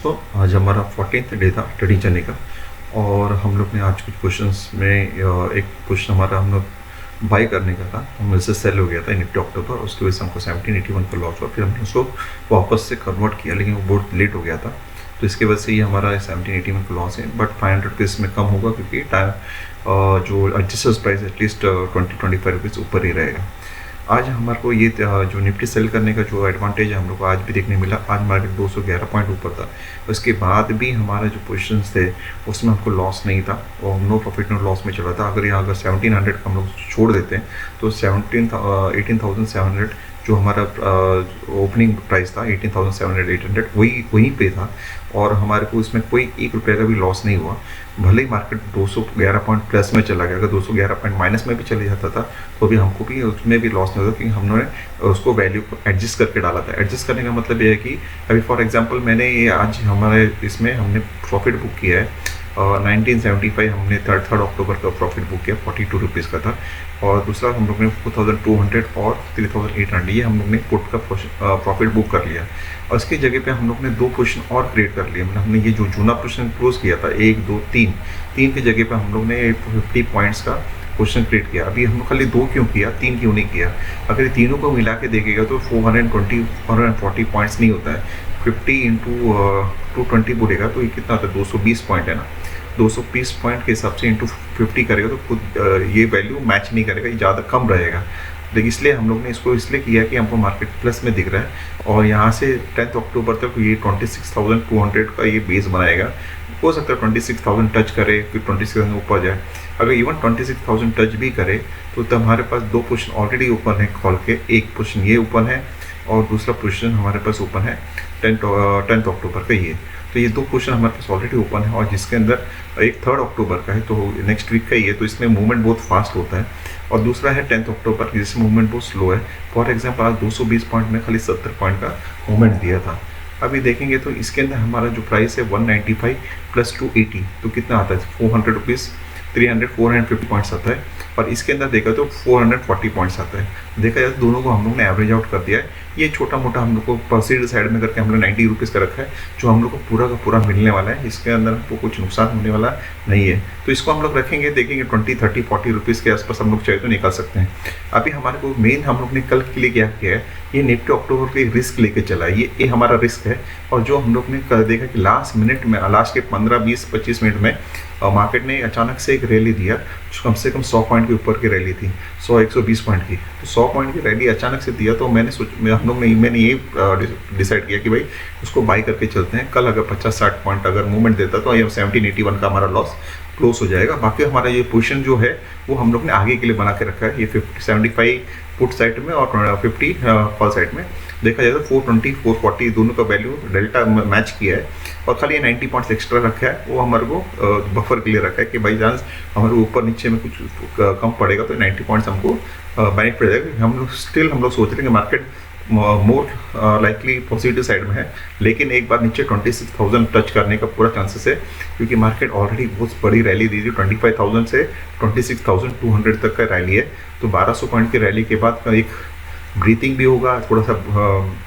दोस्तों, आज हमारा 14th डे था ट्रेडिंग जर्नी का। और हम लोग ने आज कुछ क्वेश्चंस में एक क्वेश्चन हमारा हम लोग बाई करने का था, हम से सेल हो गया था निफ्टी अक्टूबर। उसकी वजह से हमको 1781 का लॉस हुआ। फिर हमने उसको वापस से कन्वर्ट किया, लेकिन वो बहुत लेट हो गया था, तो इसके वजह से ये हमारा 1781 का लॉस है। बट 500 रुपीज़ में कम होगा, क्योंकि टाइम जो एडजस्टर्स प्राइस एटलीस्ट 20-25 रुपीज़ ऊपर ही रहेगा। आज हमारे को ये जो निफ्टी सेल करने का जो एडवांटेज है हम लोग को आज भी देखने मिला। आज मार्केट 211 पॉइंट ऊपर था, उसके बाद भी हमारा जो पोजीशंस थे उसमें हमको लॉस नहीं था और नो प्रॉफिट नो लॉस में चला था। अगर यहाँ अगर 1700 का हम लोग छोड़ देते हैं तो 18,700 जो हमारा ओपनिंग प्राइस था 18,700 वहीं पे था, और हमारे को इसमें कोई ₹1 का भी लॉस नहीं हुआ। भले ही मार्केट 211 पॉइंट प्लस में चला गया, अगर 211 पॉइंट माइनस में भी चले जाता था तो भी हमको भी उसमें भी लॉस नहीं होता, क्योंकि हमने उसको वैल्यू को एडजस्ट करके डाला था। एडजस्ट करने का मतलब ये है कि अभी फॉर एग्जांपल मैंने ये आज हमारे इसमें हमने प्रॉफिट बुक किया है 1975, हमने 3 अक्टूबर का प्रॉफिट बुक किया, 42 रुपीज़ का था। और दूसरा हम लोग ने 4200 और 3800 ये हम लोग ने पुट का प्रॉफिट बुक कर लिया। और इसकी जगह पे हम लोग ने 2 पोजीशन और क्रिएट कर लिए। मतलब हमने ये जो जूना पोजीशन क्लोज किया था 1 2 3 की जगह पे हम लोग ने 50 पॉइंट्स का पोजीशन क्रिएट किया। अभी हम लोग खाली 2 क्यों किया, 3 क्यों नहीं किया? अगर ये तीनों को मिला के देखेगा तो 440 पॉइंट्स नहीं होता है। 50 इंटू 220 बोलेगा तो ये कितना होता है, 220 पॉइंट है ना। 220 पॉइंट के हिसाब से इंटू 50 करेगा तो खुद ये वैल्यू मैच नहीं करेगा, ये ज़्यादा कम रहेगा। लेकिन इसलिए हम लोग ने इसको इसलिए किया कि हमको मार्केट प्लस में दिख रहा है, और यहाँ से 10 अक्टूबर तक ये 26,200 का ये बेस बनाएगा। हो सकता है 26,000 टच करे, फिर 26,000 ऊपर जाए। अगर इवन 26,000 टच भी करे तो हमारे पास 2 पोजीशन ऑलरेडी ओपन है खोल के। एक पोजीशन ये ओपन है और दूसरा पोजीशन हमारे पास ओपन है 10 अक्टूबर का ये। तो ये 2 पोजीशन हमारे पास ऑलरेडी ओपन है, और जिसके अंदर एक 3 अक्टूबर का है, तो नेक्स्ट वीक का ही है, तो इसमें मूवमेंट बहुत फास्ट होता है। और दूसरा है 10 अक्टूबर जिसमें मूवमेंट बहुत स्लो है। फॉर एग्जांपल आज 220 पॉइंट में खाली 70 पॉइंट का मूवमेंट दिया था। अभी देखेंगे तो इसके अंदर हमारा जो प्राइस है 195 प्लस 280 तो कितना आता है, 400 रुपीज़ 450 पॉइंट्स आता है। और इसके अंदर देखा तो 440 पॉइंट्स आता है। देखा जाए तो दोनों को हम लोग ने एवरेज आउट कर दिया है। ये छोटा मोटा हम लोग को परसेंट साइड में करके हम लोग 90 रुपीज़ का रखा है, जो हम लोग को पूरा का पूरा मिलने वाला है। इसके अंदर हमको कुछ नुकसान होने वाला नहीं है, तो इसको हम लोग रखेंगे। देखेंगे 20, 30, 40 रुपीज़ के आसपास हम लोग चाहे तो निकाल सकते हैं। अभी हमारे को मेन हम लोग ने कल के लिए क्या किया है, ये निफ्टी अक्टूबर के रिस्क लेके चला है। ये हमारा रिस्क है। और जो हम लोग ने कल देखा कि लास्ट मिनट में, लास्ट के 15, 20, 25 मिनट में मार्केट ने अचानक से एक रैली दिया, जो कम से कम 100 पॉइंट के ऊपर की रैली थी, 100-120 पॉइंट की। तो 100 पॉइंट की रैली अचानक से दिया, तो मैंने ये डिसाइड किया कि भाई उसको बाई करके चलते हैं। कल अगर 50-60 पॉइंट अगर मूवमेंट देता तो ये 1781 का हमारा लॉस क्लोज हो जाएगा। बाकी हमारा ये पोजीशन जो है वो हम लोग ने आगे के लिए बना के रखा है। ये 75 पुट साइड में और 50 कॉल साइड में। देखा जाए तो 420, 440 दोनों का वैल्यू डेल्टा मैच किया है, और खाली ये 90 पॉइंट्स एक्स्ट्रा रखा है। वो हमारे को बफर के लिए रखा है कि बाई चांस हमारे ऊपर नीचे में कुछ कम पड़ेगा तो 90 पॉइंट्स हमको बेनिफिट पड़ जाएगा। हम लोग सोच रहे हैं कि market more likely positive side में है, लेकिन एक बार नीचे 26,000 टच करने का पूरा चांसेस है, क्योंकि मार्केट ऑलरेडी बहुत बड़ी रैली दी थी। 25,000 से 26,200 तक का रैली है। तो 1200 पॉइंट की रैली के बाद का एक ब्रीथिंग भी होगा, थोड़ा सा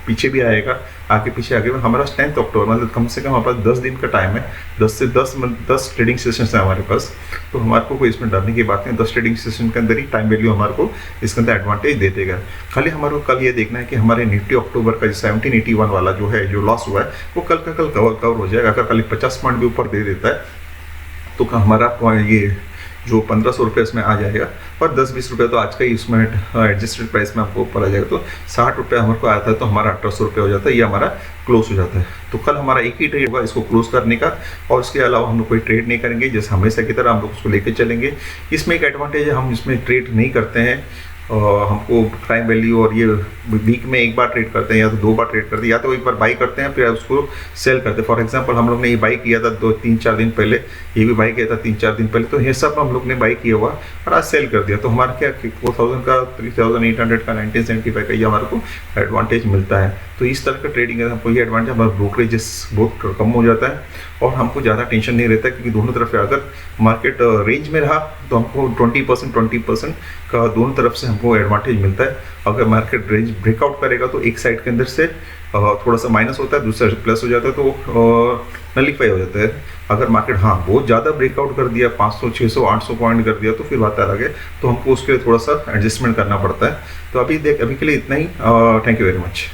पीछे भी आएगा, आगे पीछे आगे। हमारा 10 अक्टूबर मतलब कम से कम हमारे पास 10 दिन का टाइम है। 10 से 10 ट्रेडिंग सेशन है हमारे पास, तो हमारे को कोई इसमें डरने की बात नहीं। 10 ट्रेडिंग सेशन के अंदर ही टाइम वैल्यू हमारे को इसके अंदर एडवांटेज दे देगा। खाली हमारे को कल ये देखना है कि हमारे निफ्टी अक्टूबर का 1781 वाला जो है, जो लॉस हुआ है, वो कल का कल कवर हो जाएगा। अगर कल 50 पॉइंट भी ऊपर दे देता है तो हमारा ये जो 1500 रुपये इसमें आ जाएगा, और 10-20 रुपये तो आज का ही इसमें एडजस्टेड प्राइस में आपको ऊपर आ जाएगा। तो 60 रुपये हमारे को आता है, तो हमारा 1800 रुपये हो जाता है। ये हमारा क्लोज हो जाता है। तो कल हमारा एक ही ट्रेड होगा इसको क्लोज करने का, और उसके अलावा हम लोग कोई ट्रेड नहीं करेंगे। जैसे हमेशा की तरह हम लोग उसको लेके चलेंगे। इसमें एक एडवांटेज है, हम इसमें ट्रेड नहीं करते हैं। हमको टाइम वैल्यू, और ये वीक में एक बार ट्रेड करते हैं या तो 2 बार ट्रेड करते हैं, या तो एक बार बाई करते हैं फिर उसको सेल करते हैं। फॉर एग्जांपल हम लोग ने ये बाई किया था 2-3-4 दिन पहले, ये भी बाई किया था 3-4 दिन पहले, तो ये सब हम लोग ने बाई किया हुआ और आज सेल कर दिया। तो हमारा क्या 4,000 का, 3,800 का, 1975 का ये हमारे को एडवांटेज मिलता है। तो इस तरह का ट्रेडिंग है, हमको ये एडवांटेज, हमारा ब्रोकरेजेस बहुत कम हो जाता है और हमको ज़्यादा टेंशन नहीं रहता, क्योंकि दोनों तरफ अगर मार्केट रेंज में रहा तो हमको 20% का दोनों तरफ से हमको एडवांटेज मिलता है। अगर मार्केट रेंज ब्रेकआउट करेगा तो एक साइड के अंदर से थोड़ा सा माइनस होता है, दूसरा प्लस हो जाता है, तो नलीफाई हो जाता है। अगर मार्केट बहुत ज़्यादा ब्रेकआउट कर दिया, 500 600 800 पॉइंट कर दिया, तो फिर बात अलग है, तो हमको उसके लिए थोड़ा सा एडजस्टमेंट करना पड़ता है। तो अभी के लिए इतना ही। Thank you very much.